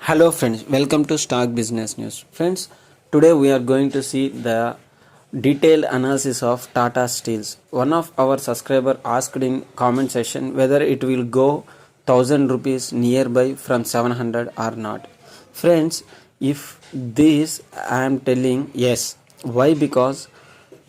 Hello friends, welcome to Stock Business News. Friends, today we are going to see the detailed analysis of Tata Steels. One of our subscriber asked in comment section whether it will go 1000 rupees nearby from 700 or not. Friends, if this I am telling yes. Why? Because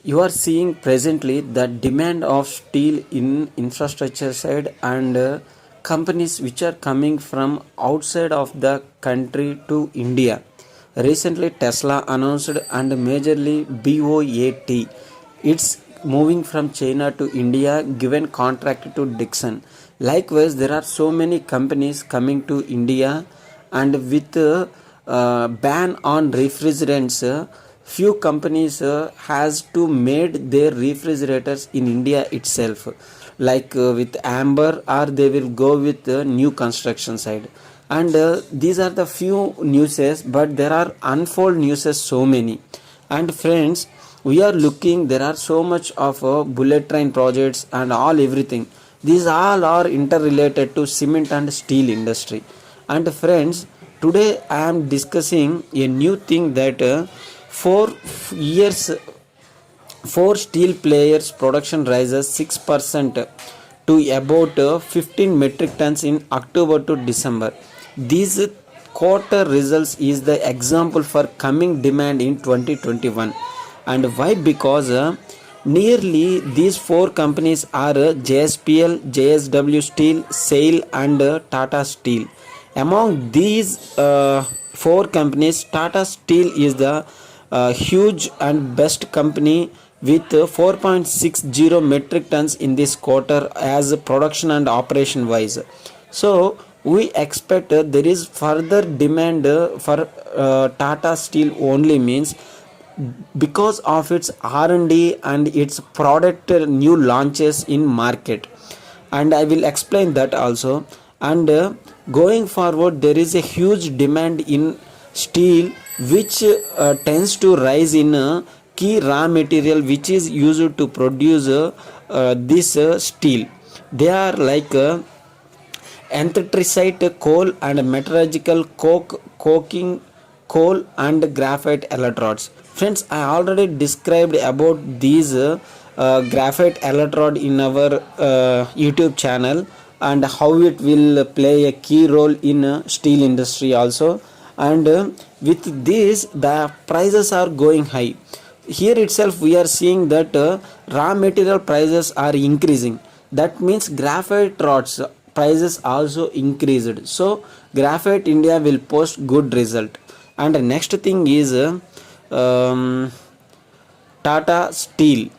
you are seeing presently the demand of steel in infrastructure side and companies which are coming from outside of the country to India. Recently Tesla announced and majorly BOAT. It's moving from China to India given contract to Dixon. Likewise, there are so many companies coming to India and with ban on refrigerants, few companies has to made their refrigerators in India itself, like with Amber, or they will go with new construction side. And these are the few newses, but there are unfold newses so many. And friends, we are looking, there are so much of bullet train projects and all everything. These all are interrelated to cement and steel industry. And friends, today I am discussing a new thing that 4 years, four steel players production rises 6% to about 15 metric tons in October to December. These quarter results is the example for coming demand in 2021. And why? Because nearly these four companies are JSPL, JSW Steel, SAIL and Tata Steel. Among these four companies, Tata Steel is the huge and best company with 4.60 metric tons in this quarter as production and operation wise. So we expect there is further demand for Tata Steel only, means because of its R&D and its product new launches in market, and I will explain that also. And going forward, there is a huge demand in steel which tends to rise in key raw material which is used to produce this steel. They are like anthracite coal and metallurgical coking coal and graphite electrodes. Friends, I already described about these graphite electrode in our YouTube channel and how it will play a key role in steel industry also. And with this the prices are going high. Here itself we are seeing that raw material prices are increasing. That means graphite rods prices also increased. So Graphite India will post good result. And the next thing is um, Tata Steel.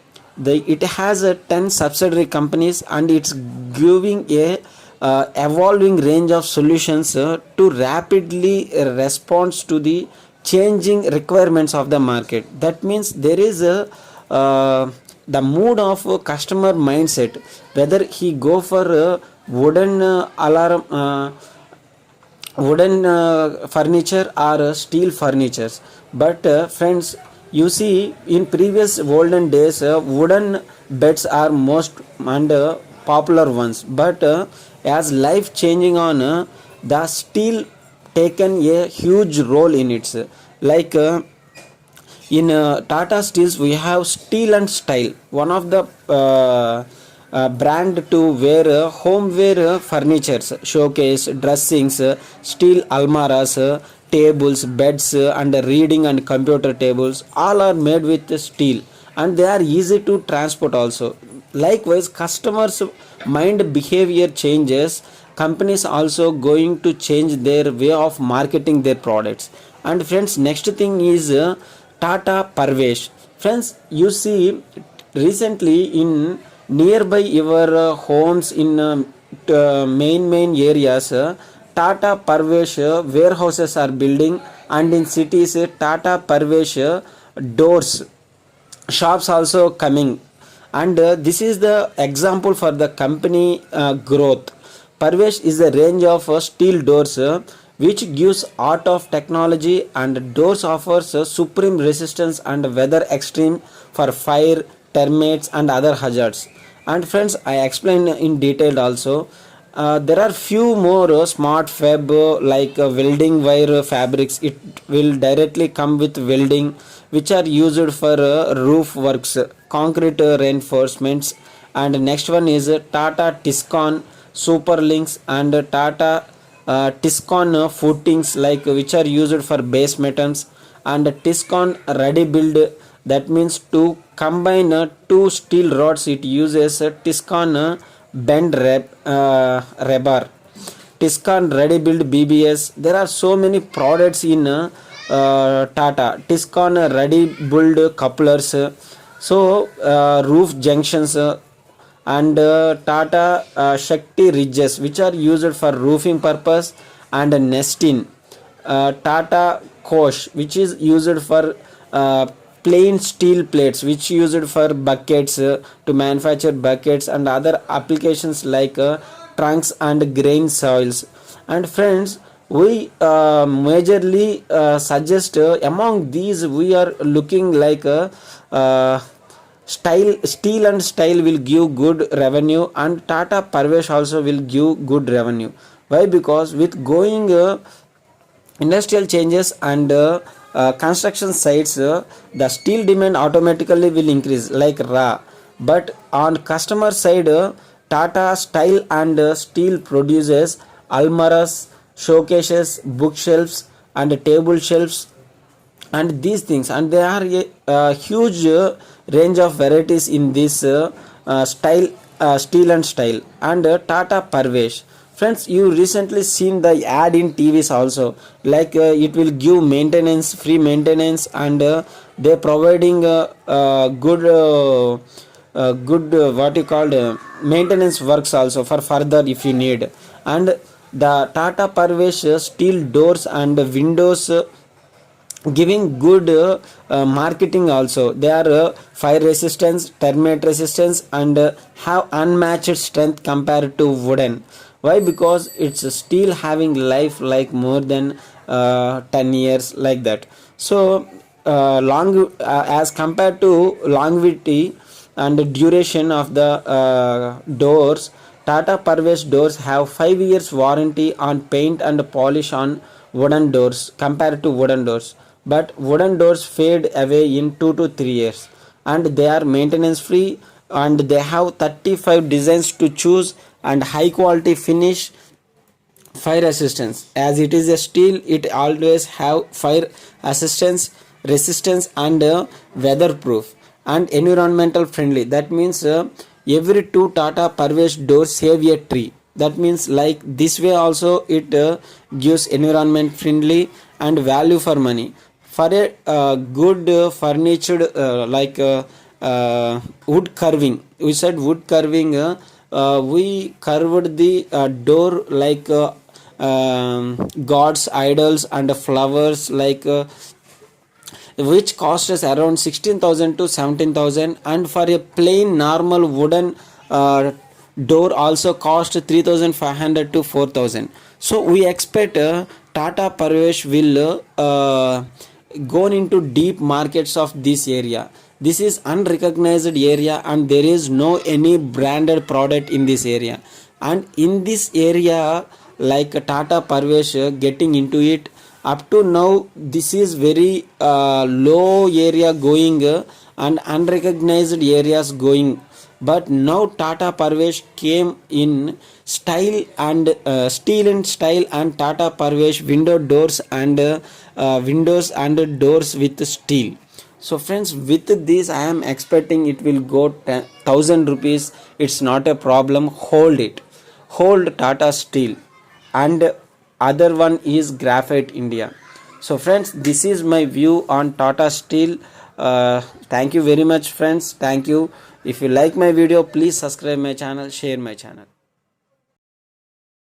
It has 10 subsidiary companies and it's giving a evolving range of solutions to rapidly respond to the changing requirements of the market. That means there is a the mood of customer mindset, whether he go for wooden alarm wooden furniture or steel furnitures. But friends, you see in previous olden days wooden beds are most and popular ones, but as life changing on, the steel taken a huge role in it. Like in Tata Steels we have Steel and Style, one of the brand to wear homeware furnitures, showcase, dressings, steel almaras, tables, beds, and reading and computer tables. All are made with steel and they are easy to transport also. Likewise, customers' mind behavior changes. Companies also going to change their way of marketing their products. And friends, next thing is Tata Parvesh. Friends, you see recently in nearby your homes in main areas, Tata Parvesh warehouses are building, and in cities Tata Parvesh doors shops also coming. And this is the example for the company growth. Parvesh is a range of steel doors which gives art of technology, and doors offers supreme resistance and weather extreme for fire, termites and other hazards. And friends, I explained in detail also. There are few more smart fab like welding wire fabrics. It will directly come with welding, which are used for roof works, concrete reinforcements. And next one is Tata Tiscon Superlinks and Tata Tiscon footings, like which are used for base metals, and Tiscon ready build, that means to combine two steel rods. It uses Tiscon bend rebar, Tiscon ready build BBS. There are so many products in Tata. Tiscon ready build couplers, roof junctions, and Tata Shakti ridges, which are used for roofing purpose, and nesting. Tata Kosh, which is used for plain steel plates, which used for buckets, to manufacture buckets and other applications like trunks and grain soils. And friends, we majorly suggest among these we are looking like steel and style will give good revenue, and Tata Parvesh also will give good revenue. Why? Because with going industrial changes and construction sites, the steel demand automatically will increase like raw. But on customer side, Tata Style and Steel produces almirahs, showcases, bookshelves, and table shelves, and these things, and there are a huge range of varieties in this style, steel and style. And Tata Parvesh, friends, you recently seen the ad in TVs also, like it will give maintenance, free maintenance, and they providing good what you called maintenance works also for further if you need. And the Tata Parvesh steel doors and windows giving good marketing also. They are fire resistance, termite resistance, and have unmatched strength compared to wooden. Why? Because it's steel having life like more than 10 years like that. So long as compared to longevity and duration of the doors, Tata Parvesh doors have 5 years warranty on paint and polish on wooden doors compared to wooden doors. But wooden doors fade away in 2 to 3 years, and they are maintenance free, and they have 35 designs to choose, and high quality finish, fire resistance. As it is a steel, it always have fire resistance, and weatherproof, and environmental friendly. That means every two Tata Parvesh doors save a tree. That means like this way also it gives environment friendly and value for money. For a good furniture wood carving, we said wood carving, we carved the door like gods, idols, and flowers, like which cost us around 16,000 to 17,000, and for a plain normal wooden door also cost 3,500 to 4,000. So we expect Tata Parvesh will go into deep markets of this area. This is unrecognized area, and there is no any branded product in this area. And in this area, like Tata Parvesh getting into it, up to now this is very low area going, and unrecognized areas going. But now Tata Parvesh came in style and steel and style, and Tata Parvesh window doors and windows and doors with steel. So friends, with this I am expecting it will go 1000 rupees. It's not a problem. Hold it. Hold Tata Steel. And other one is Graphite India. So friends, this is my view on Tata Steel. Thank you very much friends. Thank you. If you like my video, please subscribe my channel, share my channel.